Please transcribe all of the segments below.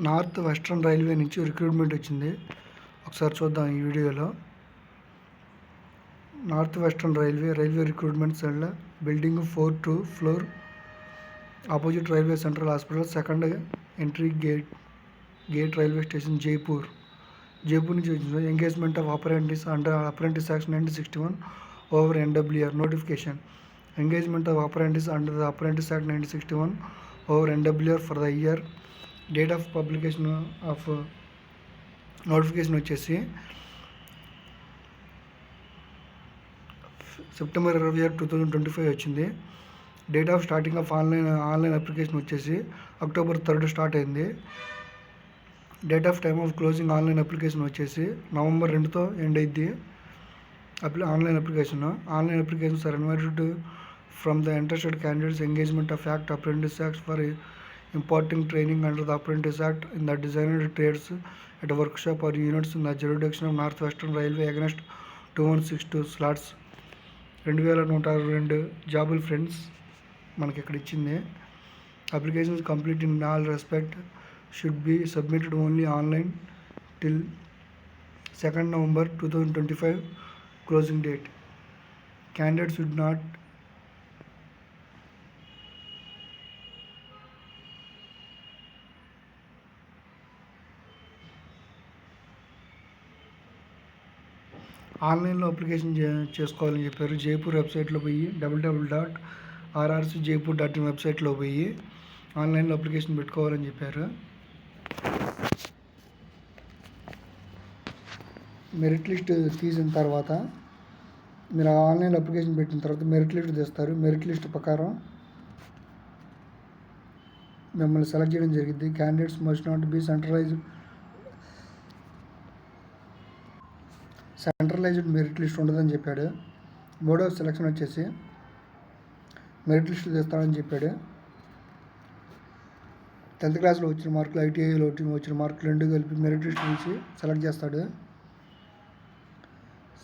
North western railway నుంచి recruitment వచ్చింది. ఒకసారి చూద్దాం ఈ వీడియోలో. North western railway recruitment cell, building 4th floor, opposite railway central hospital, second entry gate railway station, Jaipur నుంచి వచ్చింది. Engagement of apprentice under apprentice act 1961 over NWR notification. Engagement of apprentice under the apprentice act 1961 over NWR for the year. Date of publication of notification వచ్చేసి September 26, 2025 వచ్చింది. Date of starting of online application వచ్చేసి October 3 start అయింది. Date of time of closing online application వచ్చేసి November 2తో end అయింది. Online applications are invited from the interested candidates. Engagement of act apprentice act for imparting training under the Apprentice Act in the designated trades at workshop or units in the jurisdiction of North Western Railway against 2162 slots. 2162 జాబులు friends మనకి ఇక్కడ ఇచ్చింది. Applications complete in all respect should be submitted only online till 2nd November 2025 closing date. Candidates should not ఆన్లైన్లో application చేసుకోవాలని చెప్పారు. జైపూర్ వెబ్సైట్లో పోయి www.rrcjaipur.in వెబ్సైట్లో పోయి ఆన్లైన్లో అప్లికేషన్ పెట్టుకోవాలని చెప్పారు. మెరిట్ లిస్ట్ తీసిన తర్వాత మీరు ఆన్లైన్ అప్లికేషన్ పెట్టిన తర్వాత మెరిట్ లిస్ట్ తెస్తారు. మెరిట్ లిస్ట్ ప్రకారం మిమ్మల్ని సెలెక్ట్ చేయడం జరిగింది. Candidates must not be centralised merit list ఉండదని చెప్పాడు. బోర్డ్ ఆఫ్ సెలక్షన్ వచ్చేసి మెరిట్ లిస్ట్ తెస్తానని చెప్పాడు. 10th క్లాస్లో వచ్చిన మార్కులు, ITIలో వచ్చిన మార్కులు రెండు కలిపి మెరిట్ లిస్ట్ తీసి సెలెక్ట్ చేస్తాడు.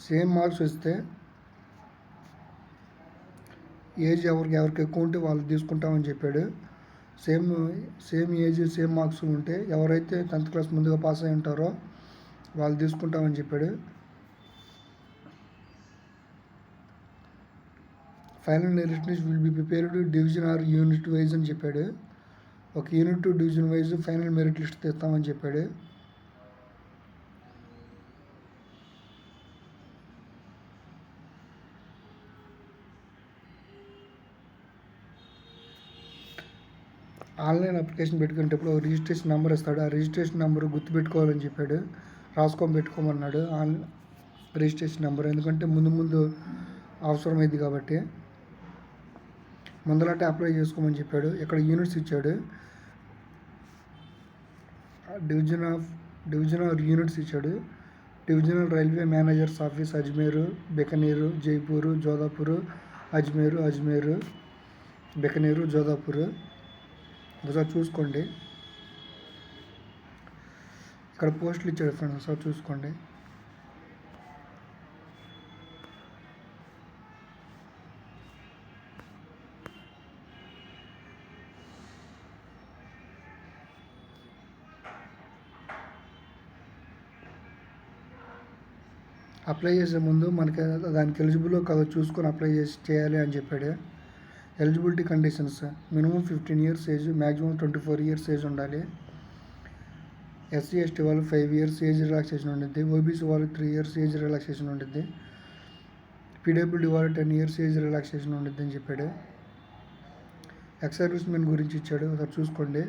సేమ్ మార్క్స్ వస్తే ఏజ్ ఎవరికి ఎక్కువ ఉంటే వాళ్ళు తీసుకుంటామని చెప్పాడు. సేమ్ ఏజ్ సేమ్ మార్క్స్ ఉంటే ఎవరైతే 10th క్లాస్ ముందుగా పాస్ అయి ఉంటారో వాళ్ళు తీసుకుంటామని చెప్పాడు. Final merit list will be prepared division or unit wise అని చెప్పాడు. ఒక unit to division wise final merit list తెస్తామని చెప్పాడు. ఆన్లైన్ అప్లికేషన్ పెట్టుకునేటప్పుడు ఒక రిజిస్ట్రేషన్ నెంబర్ ఇస్తాడు. ఆ రిజిస్ట్రేషన్ నెంబర్ గుర్తుపెట్టుకోవాలని చెప్పాడు. పెట్టుకోమన్నాడు రిజిస్ట్రేషన్ నెంబర్, ఎందుకంటే ముందు అవసరమైంది కాబట్టి ముందలంటే అప్లై చేసుకోమని చెప్పాడు. ఇక్కడ యూనిట్స్ ఇచ్చాడు. డివిజన్ ఆఫ్ యూనిట్స్ ఇచ్చాడు. Divisional railway managers office Ajmer, Bikaner, Jaipur, Jodhpur, Ajmer, Bikaner, Jodhpur. ఒకసారి చూసుకోండి. ఇక్కడ పోస్టులు ఇచ్చాడు ఫ్రెండ్స్, ఒకసారి చూసుకోండి. అప్లై చేసే ముందు మనకి దానికి ఎలిజిబుల్ కదా చూసుకొని అప్లై చేయాలి అని చెప్పాడు. Eligibility conditions: minimum 15 years age, maximum 24 years age ఉండాలి. SC/ST వాళ్ళు 5 years ఏజ్ రిలాక్సేషన్ ఉండిద్ది. OBC వాళ్ళు 3 years ఏజ్ రిలాక్సేషన్ ఉండిద్ది. PWD వాళ్ళు 10 years ఏజ్ రిలాక్సేషన్ ఉండిద్ది అని చెప్పాడు. ఎక్స్ సర్వీస్ మెన్ గురించి ఇచ్చాడు, ఒకసారి చూసుకోండి.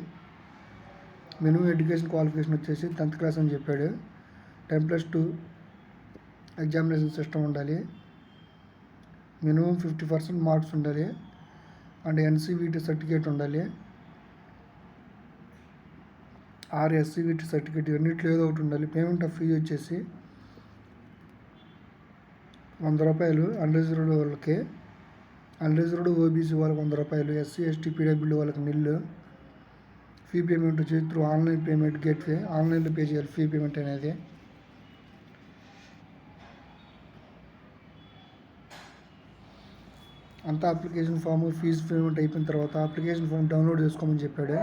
మినిమం ఎడ్యుకేషన్ క్వాలిఫికేషన్ వచ్చేసి 10th క్లాస్ అని చెప్పాడు. 10+2 ఎగ్జామినేషన్ సిస్టమ్ ఉండాలి. మినిమం 50% మార్క్స్ ఉండాలి. అండ్ NCVT సర్టిఫికేట్ ఉండాలి. SCVT సర్టిఫికేట్ ఇవన్నిట్లో ఏదో ఒకటి ఉండాలి. పేమెంట్ ఆఫ్ ఫీజు వచ్చేసి ₹100 అన్రిజర్వ్డ్ వాళ్ళకి, అన్రిజర్వ్డ్ OBC వాళ్ళకి ₹100, SC/ST PWD వాళ్ళకి నిల్లు. ఫీ పేమెంట్ వచ్చి త్రూ ఆన్లైన్ పేమెంట్ గేట్వే, ఆన్లైన్లో పే చేయాలి ఫీ పేమెంట్ అనేది. అంతా అప్లికేషన్ ఫామ్, ఫీజు పేమెంట్ అయిపోయిన తర్వాత అప్లికేషన్ ఫామ్ డౌన్లోడ్ చేసుకోమని చెప్పాడు.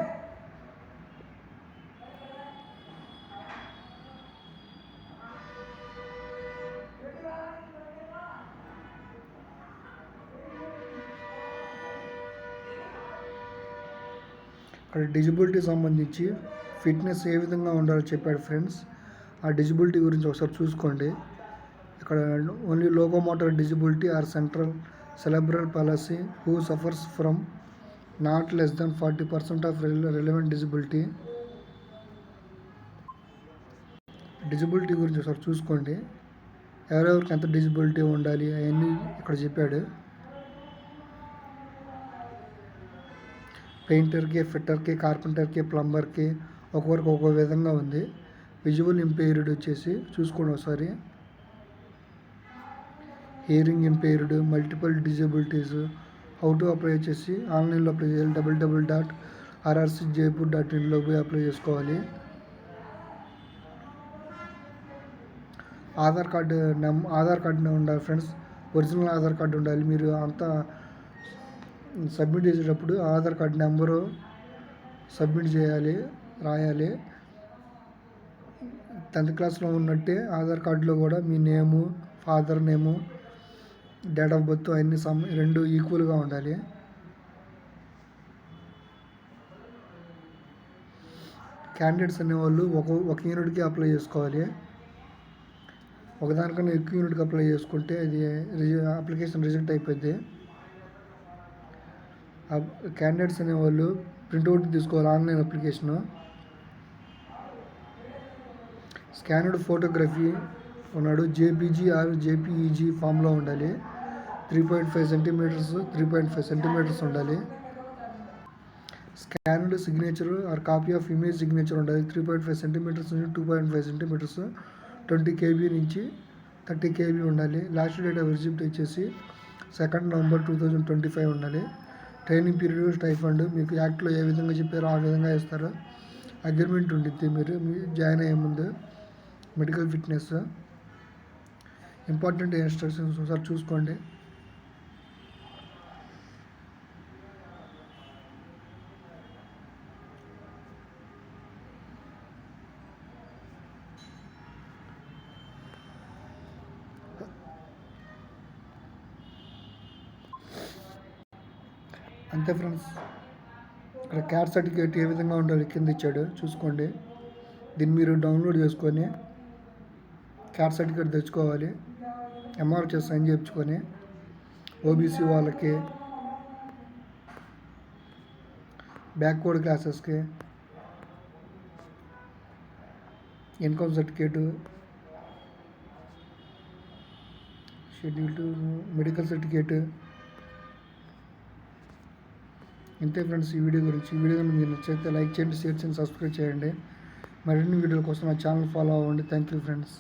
ఇక్కడ డిజిబిలిటీ సంబంధించి ఫిట్నెస్ ఏ విధంగా ఉండాలో చెప్పాడు ఫ్రెండ్స్. ఆ డిజిబిలిటీ గురించి ఒకసారి చూసుకోండి. ఇక్కడ only locomotor డిజిబిలిటీ or central cerebral policy who suffers from not less than 40% of relevant డిజిబిలిటీ. డిజిబిలిటీ గురించి ఒకసారి చూసుకోండి. ఎవరెవరికి ఎంత డిజిబిలిటీ ఉండాలి అవన్నీ ఇక్కడ చెప్పాడు. పెయింటర్కి, ఫిట్టర్కి, కార్పెంటర్కి, ప్లంబర్కి ఒక్కొక్కరికి ఒక్కో విధంగా ఉంది. విజువల్ ఇంపైర్డ్ వచ్చేసి చూసుకోండి ఒకసారి. Hearing impaired, multiple disabilities, how to apply వచ్చేసి ఆన్లైన్లో అప్లై చేయాలి. www.rrcjaipur.in పోయి అప్లై చేసుకోవాలి. ఆధార్ కార్డు ఉండాలి ఫ్రెండ్స్. ఒరిజినల్ ఆధార్ కార్డు ఉండాలి. మీరు అంతా సబ్మిట్ చేసేటప్పుడు ఆధార్ కార్డు నెంబరు సబ్మిట్ చేయాలి, రాయాలి. 10th క్లాస్లో ఉన్నట్టే ఆధార్ కార్డులో కూడా మీ name, father name, date of birth అన్నీ రెండు ఈక్వల్గా ఉండాలి. క్యాండిడేట్స్ అనేవాళ్ళు ఒక యూనిట్కి అప్లై చేసుకోవాలి. ఒకదానికన్నా ఎక్కువ యూనిట్కి అప్లై చేసుకుంటే అది అప్లికేషన్ రిజెక్ట్ అయిపోద్ది. క్యాండిడేట్స్ అనేవాళ్ళు ప్రింట్అవుట్ తీసుకోవాలి. ఆన్లైన్ అప్లికేషను స్కానర్డ్ ఫోటోగ్రఫీ ఉన్నాడు. జేపీజీ ఆర్ జేపీఈజీ ఫామ్లో ఉండాలి. 3.5 సెంటీమీటర్స్ ఉండాలి. Scanned signature or copy of image signature ఉండాలి. 3.5 సెంటీమీటర్స్ నుంచి 2.5 సెంటీమీటర్స్, 20 KB నుంచి 30 KB ఉండాలి. లాస్ట్ డేట్ ఆఫ్ రిసిప్ట్ వచ్చేసి 2 నవంబర్ 2025 ఉండాలి. ట్రైనింగ్ పీరియడ్ స్టైఫండ్ మీకు యాక్ట్లో ఏ విధంగా చెప్పారో ఆ విధంగా ఇస్తారు. అగ్రిమెంట్ ఉండిద్ది మీరు జాయిన్ అయ్యే ముందు. మెడికల్ ఫిట్నెస్ ఇంపార్టెంట్ ఇన్స్ట్రక్షన్స్ ఒకసారి చూసుకోండి. అంతే ఫ్రెండ్స్. ఇక్కడ క్యాట్ సర్టిఫికేట్ ఏ విధంగా ఉండాలి కింద ఇచ్చాడు చూసుకోండి. దీన్ని మీరు డౌన్లోడ్ చేసుకొని క్యాట్ సర్టిఫికేట్ తెచ్చుకోవాలి. ఎంఆర్హెచ్ సైన్ చేయించుకొని ఓబీసీ వాళ్ళకి, బ్యాక్వర్డ్ క్లాసెస్కి, income certificate, schedule medical certificate. ఇంతే ఫ్రెండ్స్ ఈ వీడియో గురించి. ఈ వీడియో మీకు నచ్చితే లైక్ చేయండి, షేర్ చేయండి, సబ్స్క్రైబ్ చేయండి. మరిన్ని వీడియోల కోసం నా ఛానల్ ఫాలో అవ్వండి. Thank you friends.